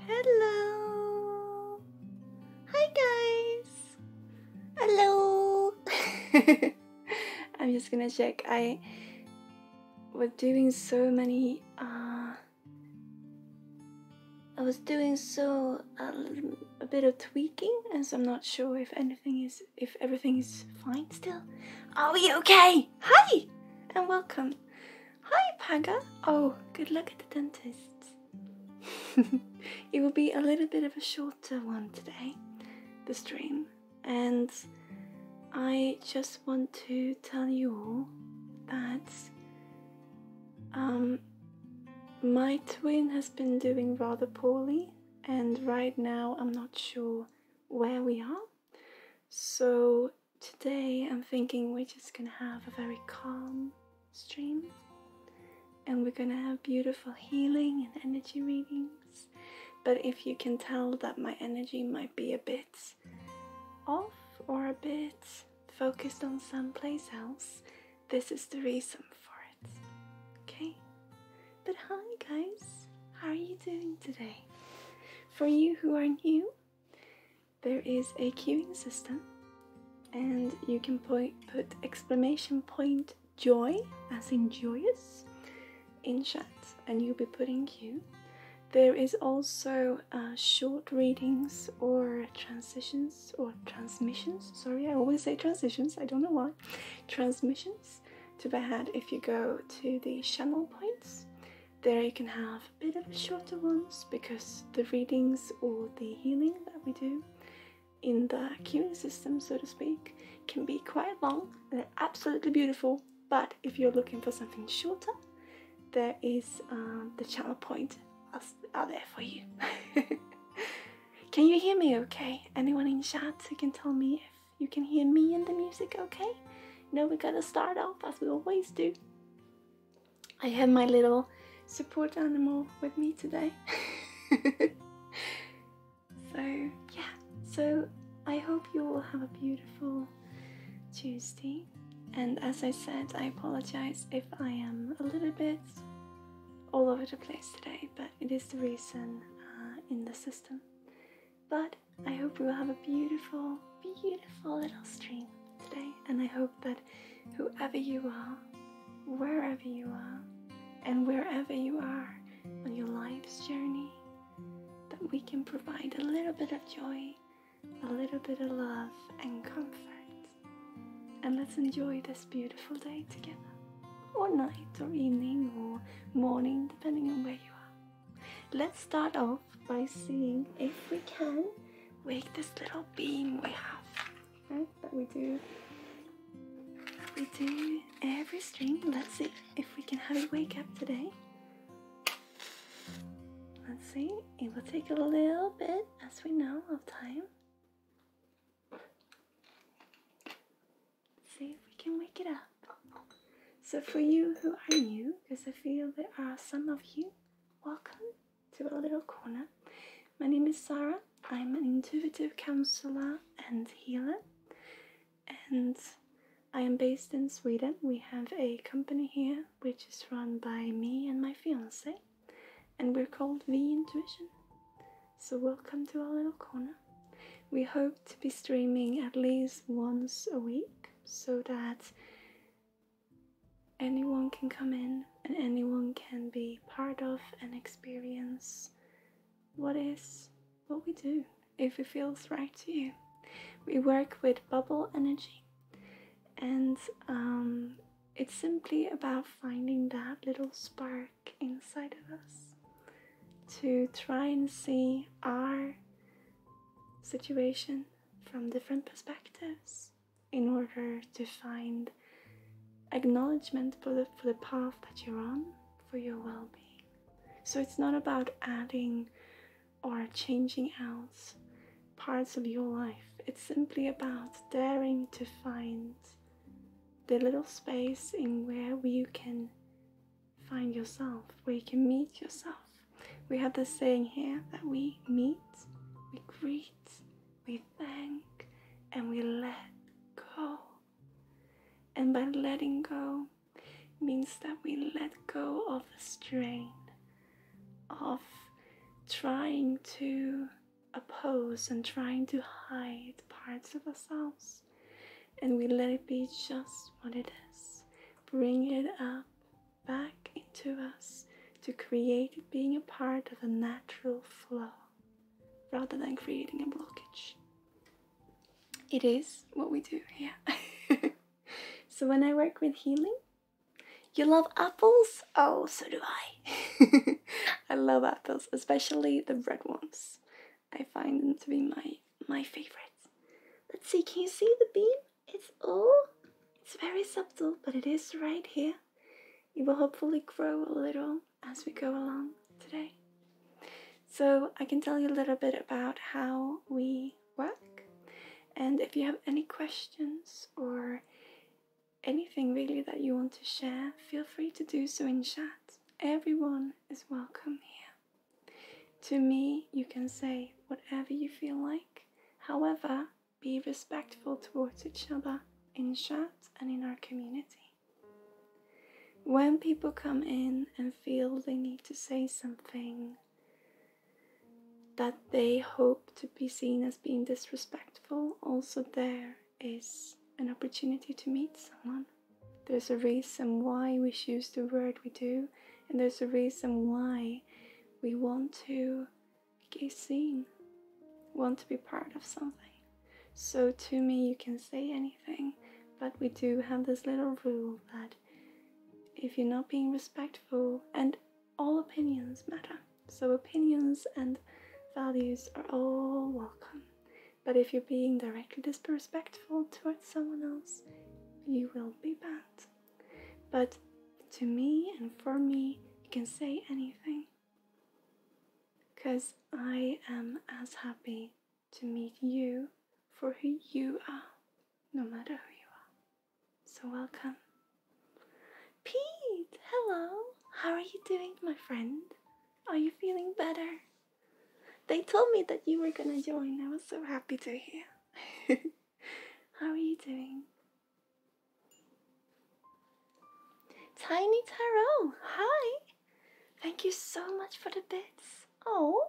Hello! Hi guys! Hello! I'm just gonna check. I was doing so many I was doing a bit of tweaking, and so I'm not sure if everything is fine still. Are we okay? Hi! And welcome. Hi Paga! Oh, good luck at the dentist. It will be a little bit of a shorter one today, the stream, and I just want to tell you all that my twin has been doing rather poorly, and right now I'm not sure where we are. So today I'm thinking we're just gonna have a very calm stream, and we're gonna have beautiful healing and energy readings. But if you can tell that my energy might be a bit off or a bit focused on someplace else, this is the reason for it. Okay? But hi guys, how are you doing today? For you who are new, there is a queuing system, and you can put exclamation point joy, as in joyous, in chat, and you'll be putting Q. There is also short readings or transitions or transmissions. Sorry, I always say transitions, I don't know why. Transmissions to be had if you go to the channel points. There you can have a bit of shorter ones, because the readings or the healing that we do in the queuing system, so to speak, can be quite long. They're absolutely beautiful, but if you're looking for something shorter, there is the channel point out there for you. Can you hear me okay? Anyone in chat who can tell me if you can hear me and the music okay? No, we gotta start off as we always do. I have my little support animal with me today. So yeah, so I hope you all have a beautiful Tuesday, and as I said, I apologize if I am a little bit all over the place today, but it is the reason in the system. But I hope we will have a beautiful, beautiful little stream today, and I hope that whoever you are, wherever you are, and wherever you are on your life's journey, that we can provide a little bit of joy, a little bit of love and comfort. And let's enjoy this beautiful day together, or night, or evening, or morning, depending on where you are. Let's start off by seeing if we can wake this little beam we have, right? That we do every stream. Let's see if we can have it wake up today. Let's see, it will take a little bit, as we know, of time. Let's see if we can wake it up. So for you who are new, because I feel there are some of you, welcome to our little corner. My name is Sarah. I'm an intuitive counselor and healer, and I am based in Sweden. We have a company here which is run by me and my fiance, and we're called V Intuition. So welcome to our little corner. We hope to be streaming at least once a week, so that anyone can come in and anyone can be part of and experience what we do, if it feels right to you. We work with bubble energy, and it's simply about finding that little spark inside of us to try and see our situation from different perspectives in order to find acknowledgement for the path that you're on, for your well-being. So it's not about adding or changing out parts of your life. It's simply about daring to find the little space in where you can find yourself, where you can meet yourself. We have this saying here that we meet, we greet, we thank, and we let go. And by letting go means that we let go of the strain of trying to oppose and trying to hide parts of ourselves, and we let it be just what it is. Bring it up back into us to create it being a part of a natural flow rather than creating a blockage. It is what we do here. So when I work with healing, you love apples? Oh, so do I. I love apples, especially the red ones. I find them to be my favorite. Let's see, can you see the beam? It's very subtle, but it is right here. It will hopefully grow a little as we go along today. So I can tell you a little bit about how we work, and if you have any questions or anything really that you want to share, feel free to do so in chat. Everyone is welcome here. To me, you can say whatever you feel like. However, be respectful towards each other in chat and in our community. When people come in and feel they need to say something that they hope to be seen as being disrespectful, also there is an opportunity to meet someone. There's a reason why we choose the word we do, and there's a reason why we want to be seen, want to be part of something. So to me, you can say anything, but we do have this little rule that if you're not being respectful, and all opinions matter, so opinions and values are all welcome, but if you're being directly disrespectful towards someone else, you will be banned. But to me and for me, you can say anything, because I am as happy to meet you for who you are, no matter who you are. So welcome. Pete, hello. How are you doing, my friend? Are you feeling better? They told me that you were gonna join. I was so happy to hear. How are you doing? Tiny Tarot, hi. Thank you so much for the bits. Oh,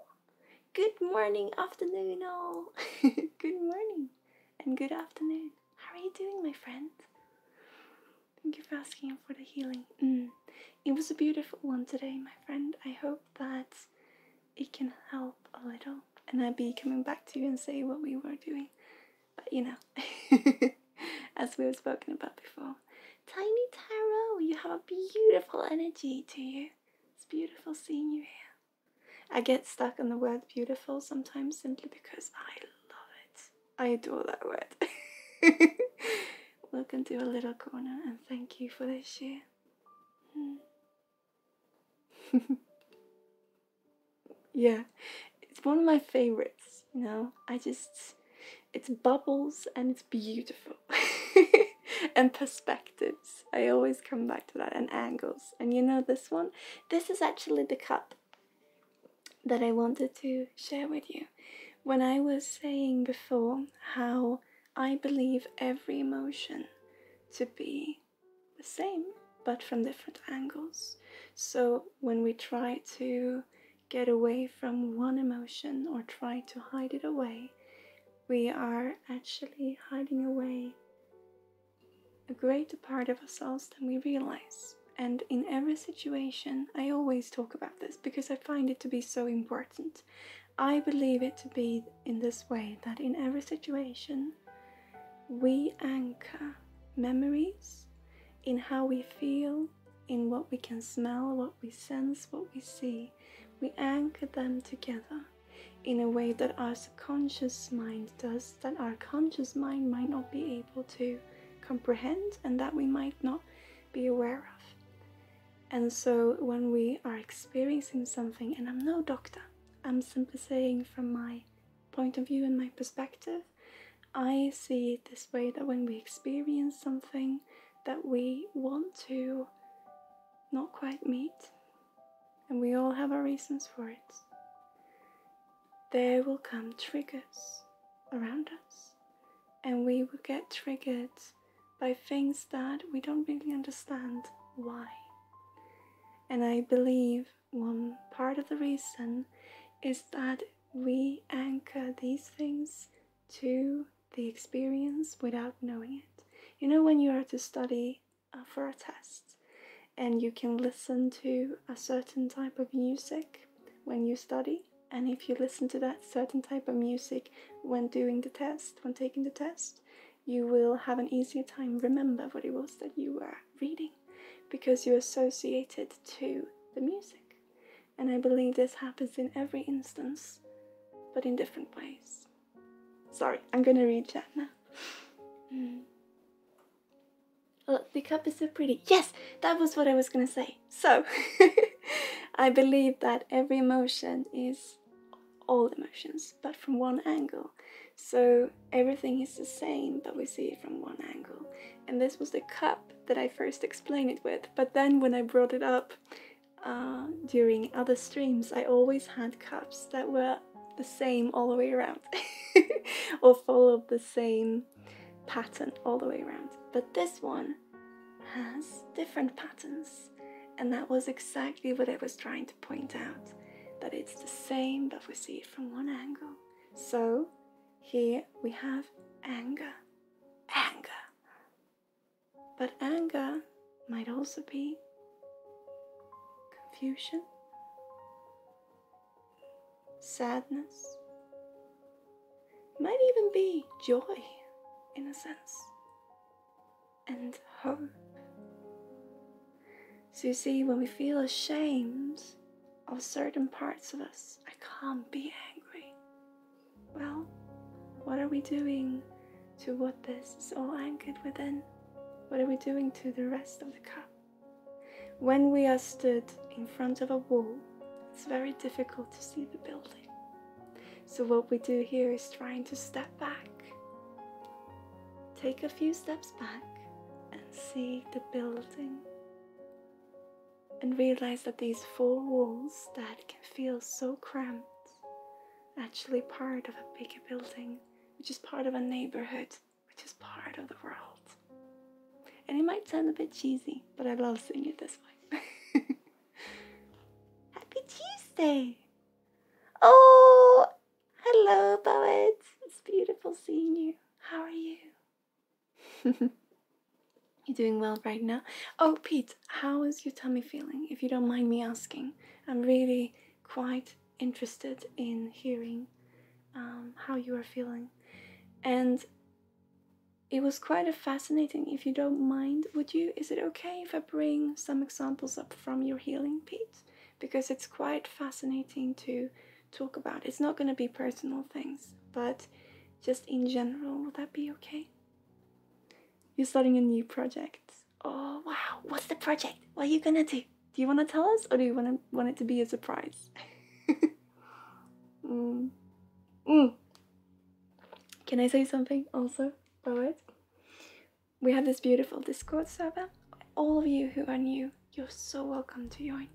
good morning, afternoon, all. Good morning and good afternoon. How are you doing, my friend? Thank you for asking for the healing. It was a beautiful one today, my friend. I hope that it can help a little, and I'll be coming back to you and say what we were doing. But you know, as we have spoken about before. Tiny Tarot, you have a beautiful energy to you. It's beautiful seeing you here. I get stuck on the word beautiful sometimes simply because I love it. I adore that word. Welcome to a little corner, and thank you for this share. Yeah, it's one of my favorites, you know. It's bubbles and it's beautiful. And perspectives. I always come back to that, and angles. And you know this one? This is actually the cup that I wanted to share with you. When I was saying before how I believe every emotion to be the same, but from different angles. So when we try to get away from one emotion or try to hide it away, we are actually hiding away a greater part of ourselves than we realize. And in every situation, I always talk about this because I find it to be so important. I believe it to be in this way, that in every situation, we anchor memories in how we feel, in what we can smell, what we sense, what we see. We anchor them together in a way that our subconscious mind does, that our conscious mind might not be able to comprehend, and that we might not be aware of. And so when we are experiencing something, and I'm no doctor, I'm simply saying from my point of view and my perspective, I see it this way, that when we experience something that we want to not quite meet, and we all have our reasons for it, there will come triggers around us, and we will get triggered by things that we don't really understand why. And I believe one part of the reason is that we anchor these things to the experience without knowing it. You know, when you are to study for a test, and you can listen to a certain type of music when you study, and if you listen to that certain type of music when doing the test, when taking the test, you will have an easier time remember what it was that you were reading, because you associate it to the music. And I believe this happens in every instance, but in different ways. Sorry, I'm gonna read chat now. Look, the cup is so pretty. Yes, that was what I was gonna say. So, I believe that every emotion is all emotions, but from one angle. So everything is the same, but we see it from one angle. And this was the cup that I first explained it with. But then when I brought it up during other streams, I always had cups that were the same all the way around. Or followed the same pattern all the way around. But this one has different patterns. And that was exactly what I was trying to point out. That it's the same, but we see it from one angle. So here we have anger. But anger might also be confusion, sadness, might even be joy in a sense, and hope. So you see, when we feel ashamed of certain parts of us, I can't be angry. Well, what are we doing to what this is all anchored within? What are we doing to the rest of the cup? When we are stood in front of a wall, it's very difficult to see the building. So what we do here is trying to step back. Take a few steps back and see the building. And realize that these four walls that can feel so cramped are actually part of a bigger building, which is part of a neighborhood, which is part of the world. And it might sound a bit cheesy, but I love saying it this way. Happy Tuesday! Oh, hello, poet. It's beautiful seeing you. How are you? You doing well right now? Oh, Pete, how is your tummy feeling? If you don't mind me asking, I'm really quite interested in hearing how you are feeling. And it was quite a fascinating, if you don't mind, is it okay if I bring some examples up from your healing, Pete? Because it's quite fascinating to talk about. It's not going to be personal things, but just in general, would that be okay? You're starting a new project. Oh, wow. What's the project? What are you going to do? Do you want to tell us, or do you want it to be a surprise? Can I say something also, poet? We have this beautiful Discord server. All of you who are new, you're so welcome to join.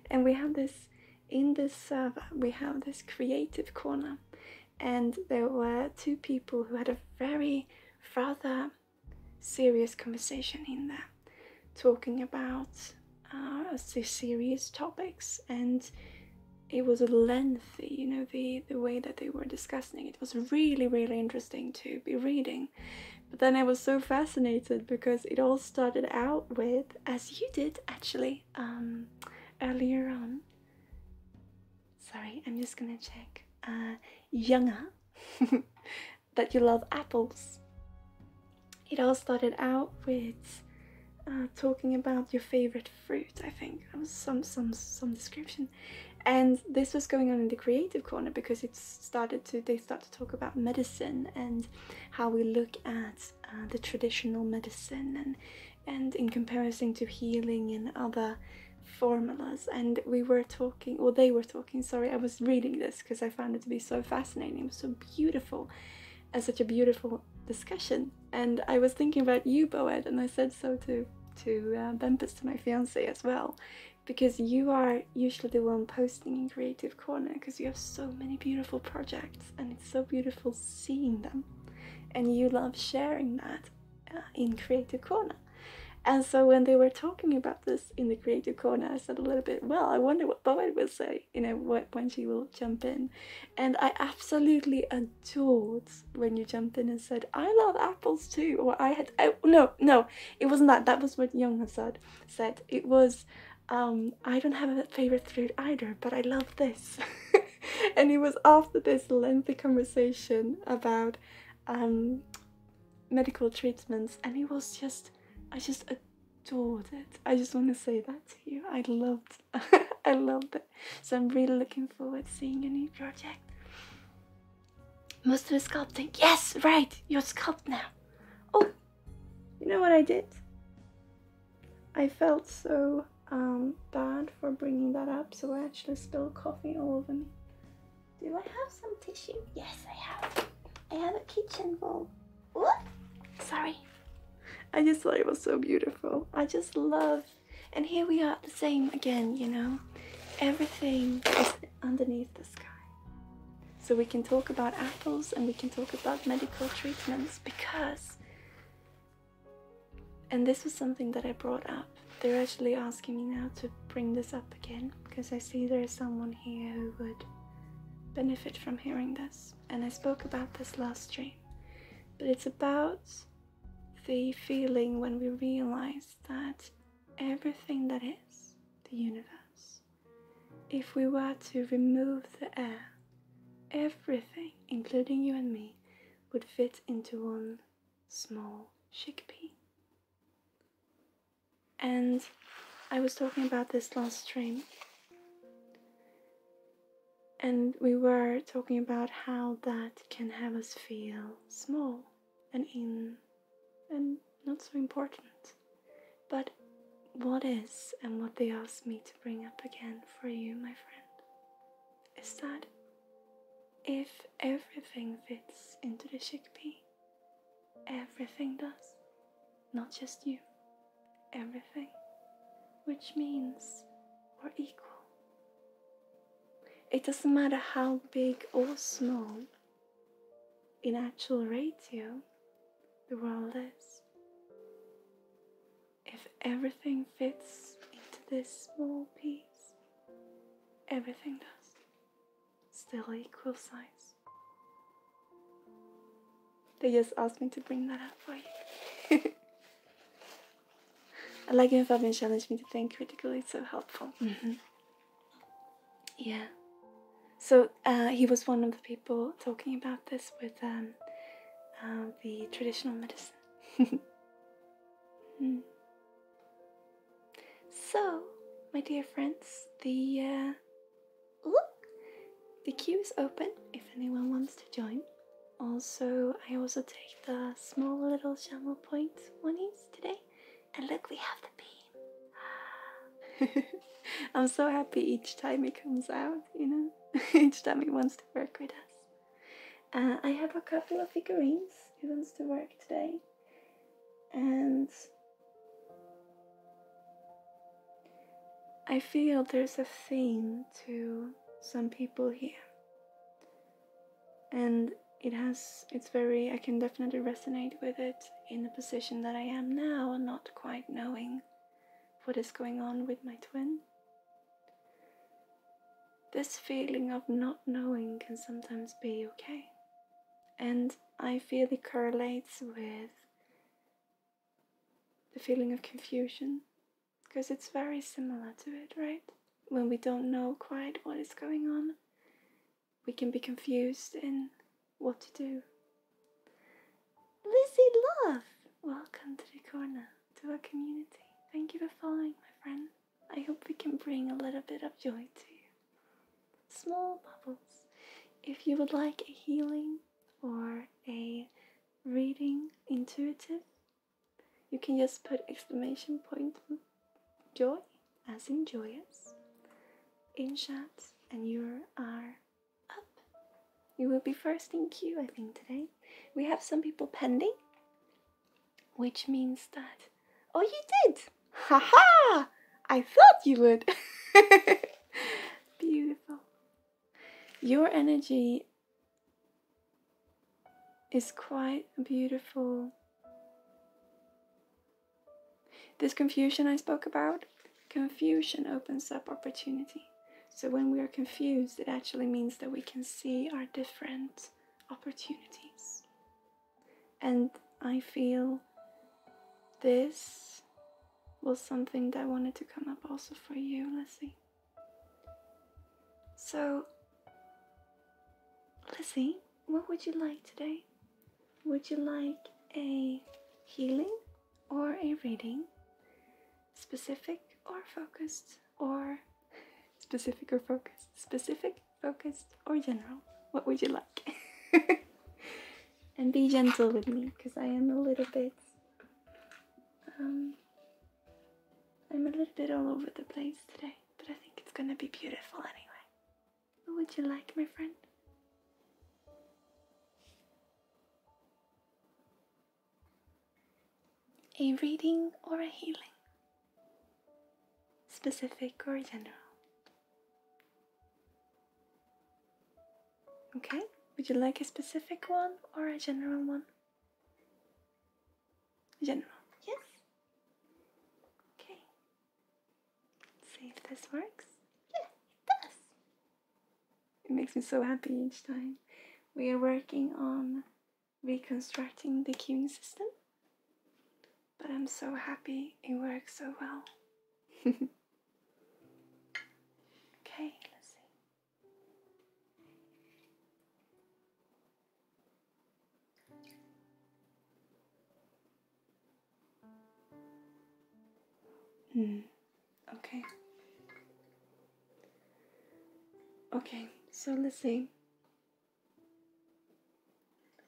And we have this, in this server, we have this creative corner. And there were two people who had a very rather serious conversation in there, talking about serious topics, and it was lengthy, you know, the way that they were discussing it was really, really interesting to be reading. But then I was so fascinated because it all started out with, as you did actually earlier on. Sorry, I'm just gonna check. Younger, that you love apples. It all started out with talking about your favorite fruit. I think it was some description, and this was going on in the creative corner because they start to talk about medicine and how we look at the traditional medicine and in comparison to healing and other formulas. And we were talking, or they were talking. Sorry, I was reading this because I found it to be so fascinating. It was so beautiful, and such a beautiful discussion. And I was thinking about you, Boed, and I said so to Bempus, to my fiance as well, because you are usually the one posting in Creative Corner because you have so many beautiful projects and it's so beautiful seeing them, and you love sharing that in Creative Corner. And so when they were talking about this in the Creative Corner, I said a little bit, well, I wonder what Boed will say, you know, when she will jump in. And I absolutely adored when you jumped in and said, I love apples too. Or no, it wasn't that. That was what Young said. It was, I don't have a favorite fruit either, but I love this. And it was after this lengthy conversation about medical treatments, and it was just, I just adored it. I just want to say that to you. I loved it. So I'm really looking forward to seeing your new project. Most of the sculpting. Yes, right. You're sculpt now. Oh, you know what I did? I felt so bad for bringing that up, so I actually spilled coffee all over me. Do I have some tissue? Yes, I have. I have a kitchen bowl. What? Sorry. I just thought it was so beautiful. I just love, and here we are, the same again, you know. Everything is underneath the sky. So we can talk about apples and we can talk about medical treatments because, and this was something that I brought up. They're actually asking me now to bring this up again because I see there's someone here who would benefit from hearing this. And I spoke about this last stream, but it's about the feeling when we realize that everything that is the universe, if we were to remove the air, everything, including you and me, would fit into one small chickpea. And I was talking about this last stream, and we were talking about how that can have us feel small and not so important. But what is, and what they asked me to bring up again for you, my friend, is that if everything fits into the chickpea, everything does, not just you, everything, which means we're equal. It doesn't matter how big or small in actual ratio the world is. If everything fits into this small piece, everything does. Still equal size. They just asked me to bring that up for you. I like when Fabian challenged me to think critically, it's so helpful. Yeah. So he was one of the people talking about this with the traditional medicine. So, my dear friends, the queue is open if anyone wants to join. Also, I also take the small little channel point monies today. And look, we have the beam. I'm so happy each time it comes out, you know. Each time it wants to work with us. I have a couple of figurines it wants to work today. And I feel there's a theme to some people here. And I can definitely resonate with it in the position that I am now, and not quite knowing what is going on with my twin. This feeling of not knowing can sometimes be okay. And I feel it correlates with the feeling of confusion, because it's very similar to it, right? When we don't know quite what is going on, we can be confused in what to do. Lizzie Love, welcome to the corner, to our community. Thank you for following, my friend. I hope we can bring a little bit of joy to you. Small bubbles. If you would like a healing or a reading intuitive, you can just put exclamation point joy, as in joyous, in chat, and you are up. You will be first in queue, I think, today. We have some people pending, which means that... Oh, you did! Haha! I thought you would! Beautiful. Your energy is quite beautiful. This confusion I spoke about, confusion opens up opportunity. So when we are confused, it actually means that we can see our different opportunities. And I feel this was something that wanted to come up also for you, Lizzie. So, Lizzie, what would you like today? Would you like a healing or a reading? Specific or focused, or specific or focused, specific, focused, or general? What would you like? And be gentle with me, because I am a little bit, all over the place today, but I think it's gonna be beautiful anyway. What would you like, my friend? A reading or a healing? Specific or general? Okay, would you like a specific one or a general one? General, yes? Okay. Let's see if this works. Yeah, it does. It makes me so happy each time. We are working on reconstructing the queuing system. but I'm so happy it works so well. Okay, let's see. Okay. Okay, so let's see.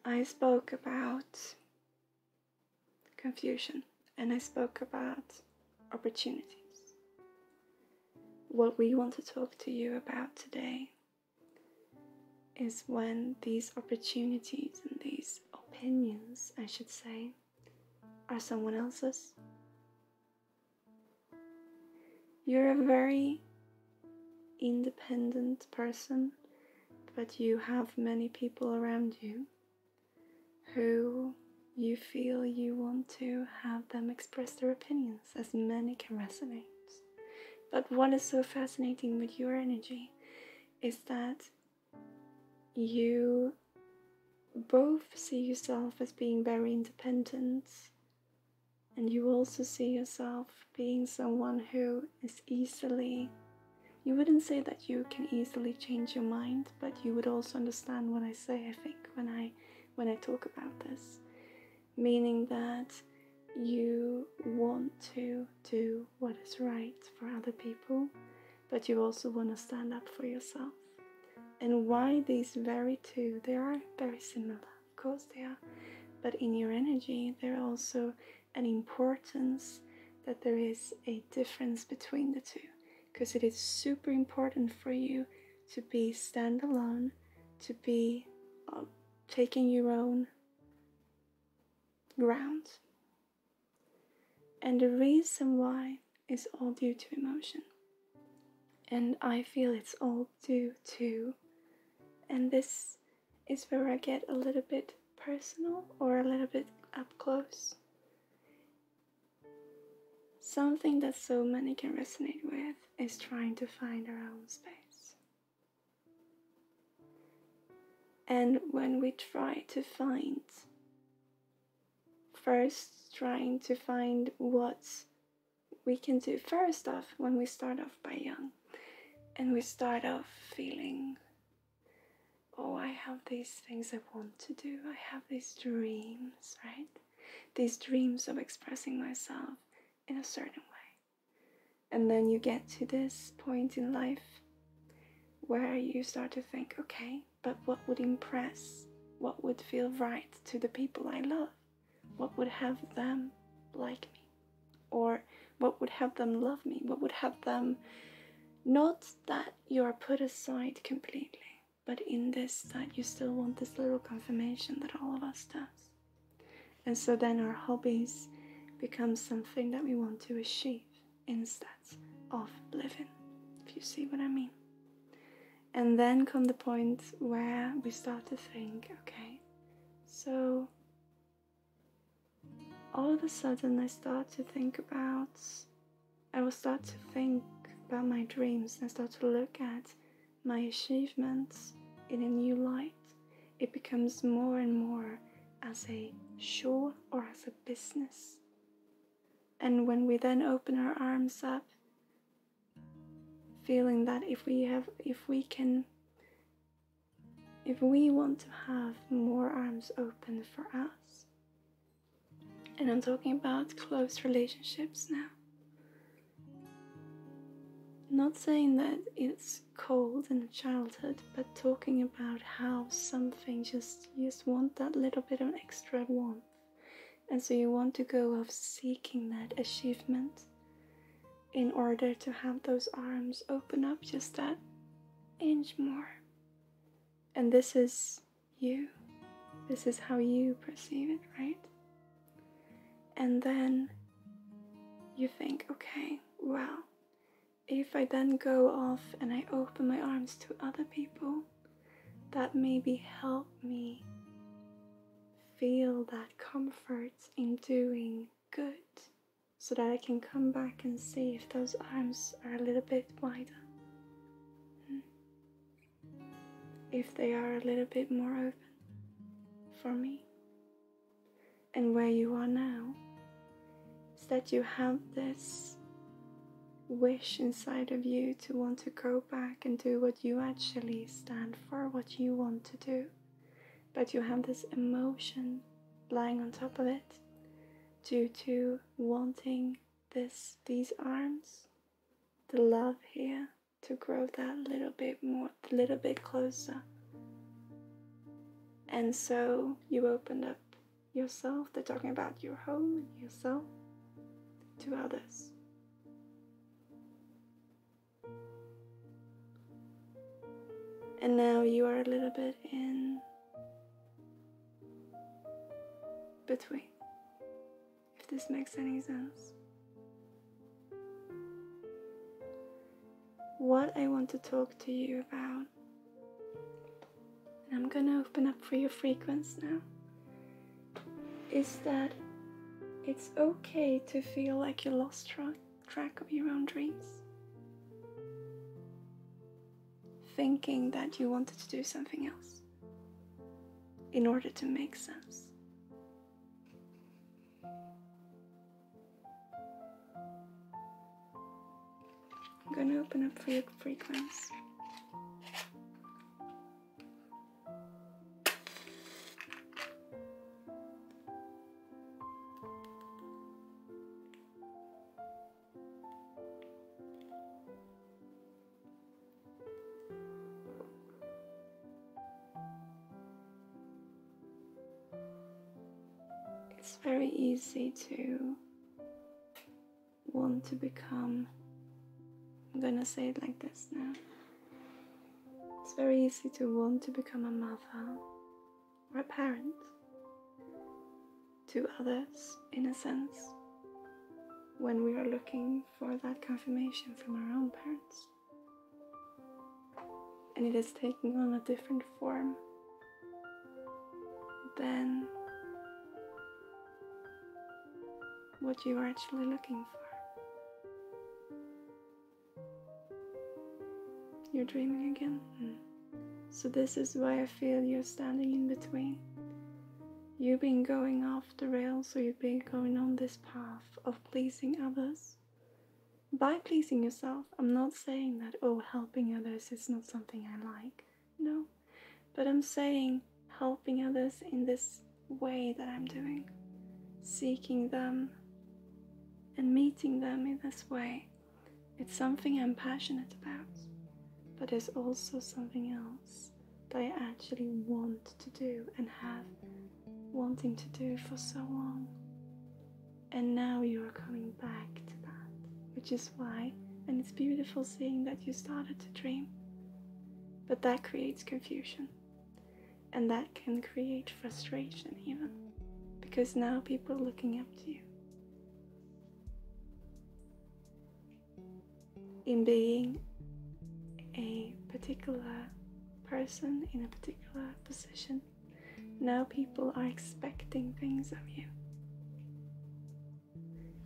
I spoke about confusion and I spoke about opportunities. What we want to talk to you about today is when these opportunities and these opinions, I should say, are someone else's. You're a very independent person, but you have many people around you who you feel you want to have them express their opinions, as many can resonate. But what is so fascinating with your energy is that you both see yourself as being very independent, and you also see yourself being someone who is easily, you wouldn't say that you can easily change your mind, but you would also understand what I say, I think, when I talk about this. Meaning that you want to do what is right for other people, but you also want to stand up for yourself. And why these very two, they are very similar, of course they are, but in your energy there are also an importance that there is a difference between the two, because it is super important for you to be standalone, to be taking your own ground. And the reason why is all due to emotion. And I feel it's all due to, and this is where I get a little bit personal or a little bit up close. Something that so many can resonate with is trying to find our own space. And when we try to find, first trying to find what we can do, first off, when we start off by young, and we start off feeling, oh, I have these things I want to do, I have these dreams, right? These dreams of expressing myself in a certain way. And then you get to this point in life where you start to think, okay, but what would impress, what would feel right to the people I love? What would have them like me? Or what would have them love me? What would have them, not that you're put aside completely, but in this, that you still want this little confirmation that all of us does. And so then our hobbies become something that we want to achieve instead of living, if you see what I mean. And then come the point where we start to think, okay, so all of a sudden I will start to think about my dreams, and I start to look at my achievements in a new light. It becomes more and more as a chore or as a business. And when we then open our arms up, feeling that if we want to have more arms open for us, and I'm talking about close relationships now, not saying that it's cold in childhood, but talking about how something you just want that little bit of extra warmth, and so you want to go off seeking that achievement in order to have those arms open up just that inch more. And this is you. This is how you perceive it, right? And then you think, okay, well, if I then go off and I open my arms to other people, that maybe help me feel that comfort in doing good, so that I can come back and see if those arms are a little bit wider, if they are a little bit more open for me. And where you are now, that you have this wish inside of you to want to go back and do what you actually stand for, what you want to do. But you have this emotion lying on top of it due to wanting these arms, the love here, to grow that little bit more, a little bit closer. And so you opened up yourself, they're talking about your home and yourself, to others. And now you are a little bit in between, if this makes any sense. What I want to talk to you about, and I'm gonna open up for your frequency now, is that it's okay to feel like you lost track of your own dreams. Thinking that you wanted to do something else in order to make sense. I'm going to open up for your frequency. It's very easy to want to become, I'm gonna say it like this now. It's very easy to want to become a mother or a parent to others, in a sense, when we are looking for that confirmation from our own parents. And it is taking on a different form than what you are actually looking for. You're dreaming again? So this is why I feel you're standing in between. You've been going off the rails, or you've been going on this path of pleasing others. By pleasing yourself, I'm not saying that, oh, helping others is not something I like. No. But I'm saying helping others in this way that I'm doing. Seeking them and meeting them in this way. It's something I'm passionate about. But there's also something else that I actually want to do and have wanting to do for so long. And now you're coming back to that, which is why, and it's beautiful seeing that you started to dream. But that creates confusion. And that can create frustration even, because now people are looking up to you. In being a particular person in a particular position, now people are expecting things of you.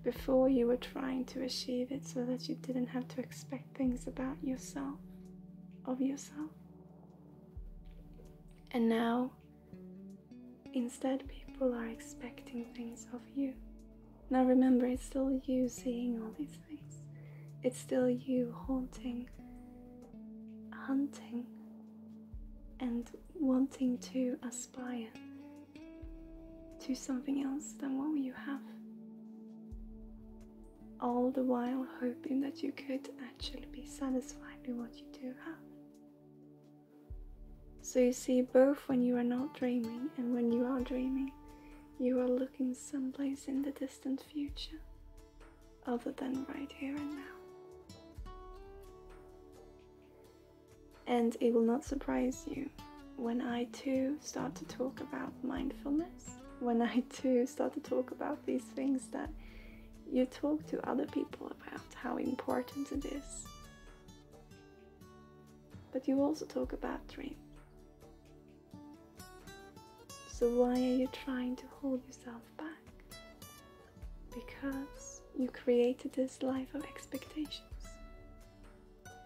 Before you were trying to achieve it so that you didn't have to expect things about yourself, of yourself. And now, instead, people are expecting things of you. Now remember, it's still you seeing all these things. It's still you hunting, and wanting to aspire to something else than what you have. All the while hoping that you could actually be satisfied with what you do have. So you see, both when you are not dreaming and when you are dreaming, you are looking someplace in the distant future, other than right here and now. And it will not surprise you when I too start to talk about mindfulness, when I too start to talk about these things that you talk to other people about, how important it is. But you also talk about dreams. So why are you trying to hold yourself back? Because you created this life of expectations.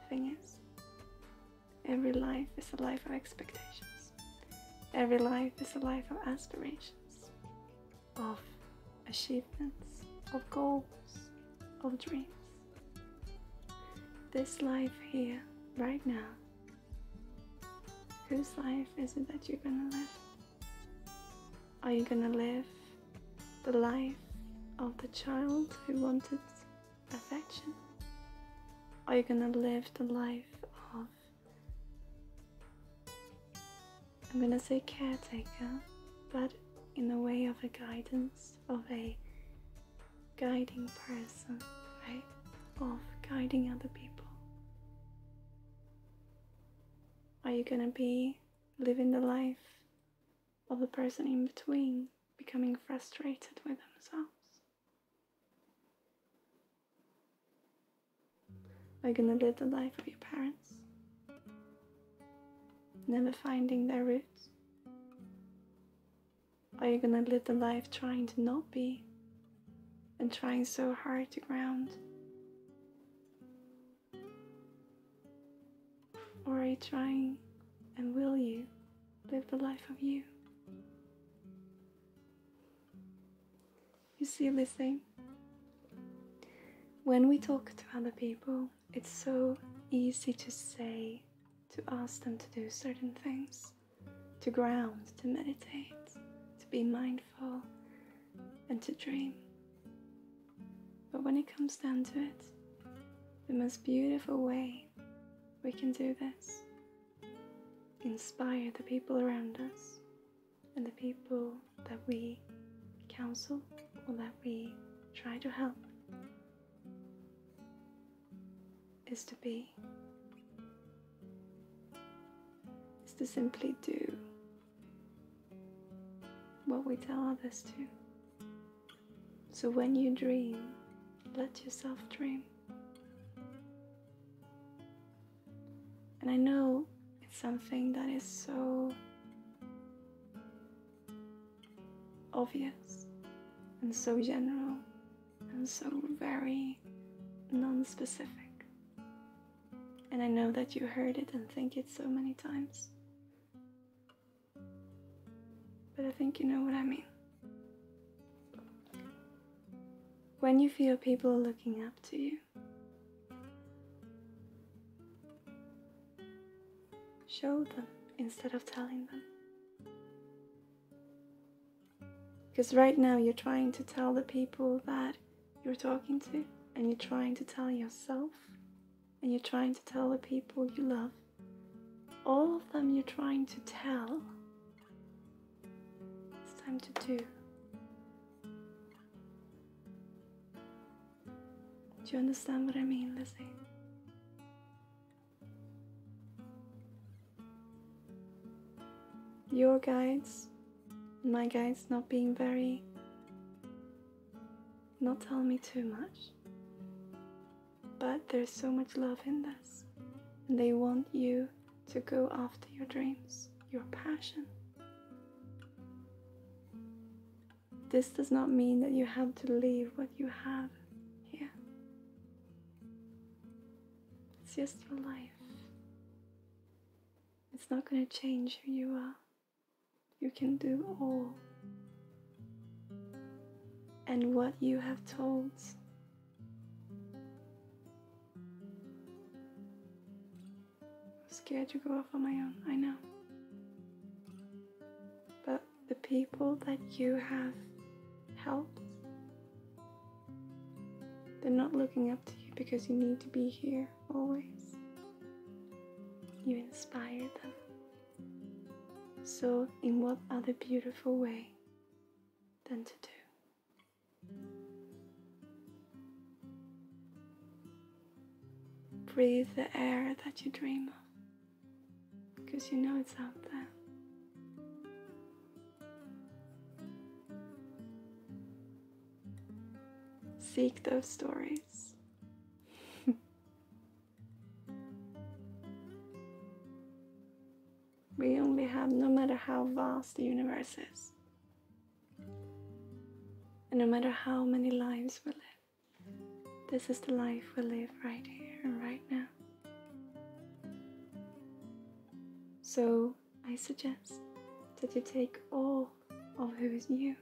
Thing is, every life is a life of expectations. Every life is a life of aspirations, of achievements, of goals, of dreams. This life here, right now, whose life is it that you're gonna live? Are you gonna live the life of the child who wanted affection? Are you gonna live the life of, I'm gonna say caretaker, but in the way of a guidance, of a guiding person, right? Of guiding other people? Are you gonna be living the life of the person in between, becoming frustrated with themselves? Are you gonna live the life of your parents, never finding their roots? Are you gonna live the life trying to not be, and trying so hard to ground? Or are you trying, and will you, live the life of you? You see, listen, when we talk to other people, it's so easy to say, to ask them to do certain things, to ground, to meditate, to be mindful, and to dream. But when it comes down to it, the most beautiful way we can do this, inspire the people around us and the people that we counsel or that we try to help, is to be, is to simply do what we tell others to. So when you dream, let yourself dream. And I know it's something that is so obvious and so general and so very non-specific. And I know that you heard it and think it so many times. But I think you know what I mean. When you feel people looking up to you, show them instead of telling them. Because right now you're trying to tell the people that you're talking to, and you're trying to tell yourself, and you're trying to tell the people you love. All of them you're trying to tell. It's time to do. Do you understand what I mean, Lizzie? Your guides, my guides not being very, not telling me too much, but there's so much love in this, and they want you to go after your dreams, your passion. This does not mean that you have to leave what you have here. It's just your life. It's not going to change who you are. You can do all. And what you have told, I'm scared to go off on my own, I know. But the people that you have helped, they're not looking up to you because you need to be here always. You inspire them. So in what other beautiful way than to do? Breathe the air that you dream of, because you know it's out there. Seek those stories. We only have, no matter how vast the universe is, and no matter how many lives we live, this is the life we live right here and right now. So I suggest that you take all of who is you,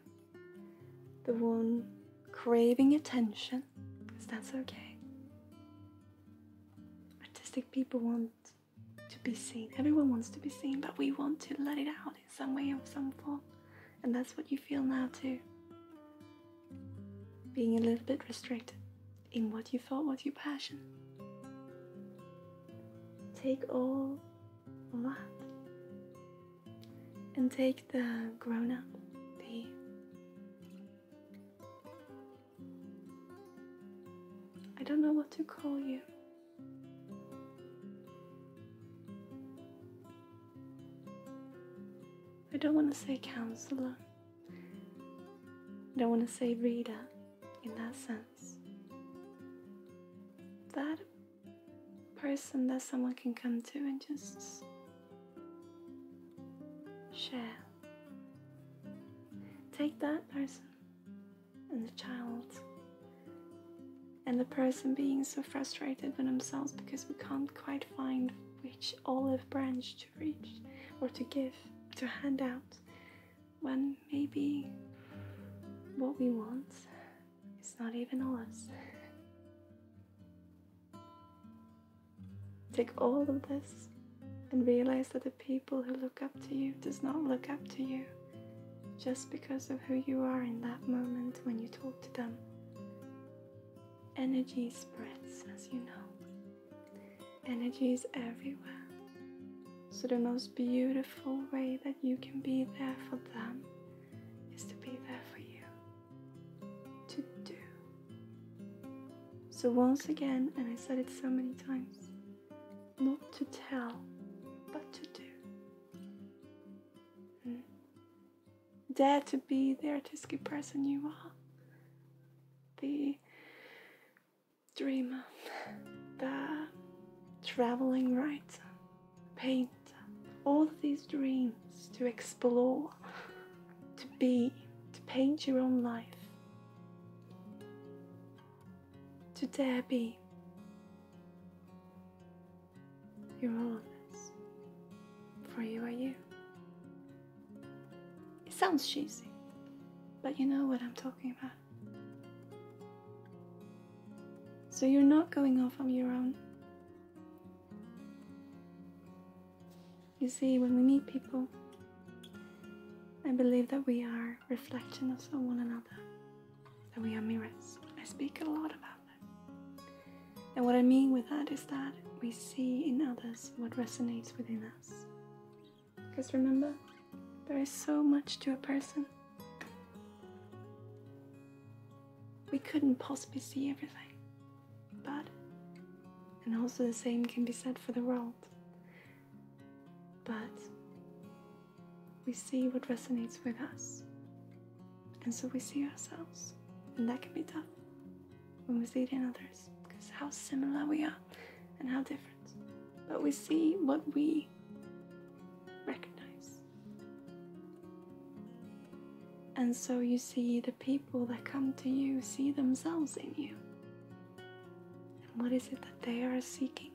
the one craving attention, because that's okay. Artistic people want to be seen. Everyone wants to be seen, but we want to let it out in some way or some form. And that's what you feel now too. Being a little bit restricted in what you thought was your passion. Take all of that and take the grown up, I don't know what to call you. I don't want to say counselor. I don't want to say reader in that sense. That person that someone can come to and just share. Take that person and the child and the person being so frustrated with themselves because we can't quite find which olive branch to reach or to give, to hand out, when maybe what we want is not even olives. Take all of this and realize that the people who look up to you does not look up to you just because of who you are in that moment when you talk to them. Energy spreads, as you know. Energy is everywhere. So the most beautiful way that you can be there for them is to be there for you. To do. So once again, and I said it so many times, not to tell, but to do. Dare to be the artistic person you are. The dreamer, the traveling writer, painter, all of these dreams to explore, to be, to paint your own life, to dare be. You're all of this, for you are you. It sounds cheesy, but you know what I'm talking about. So you're not going off on your own. You see, when we meet people, I believe that we are reflections of one another, that we are mirrors. I speak a lot about that. And what I mean with that is that we see in others what resonates within us. Because remember, there is so much to a person. We couldn't possibly see everything. But, and also the same can be said for the world. But we see what resonates with us. And so we see ourselves. And that can be tough when we see it in others. Because how similar we are and how different. But we see what we recognize. And so you see the people that come to you see themselves in you. And what is it that they are seeking?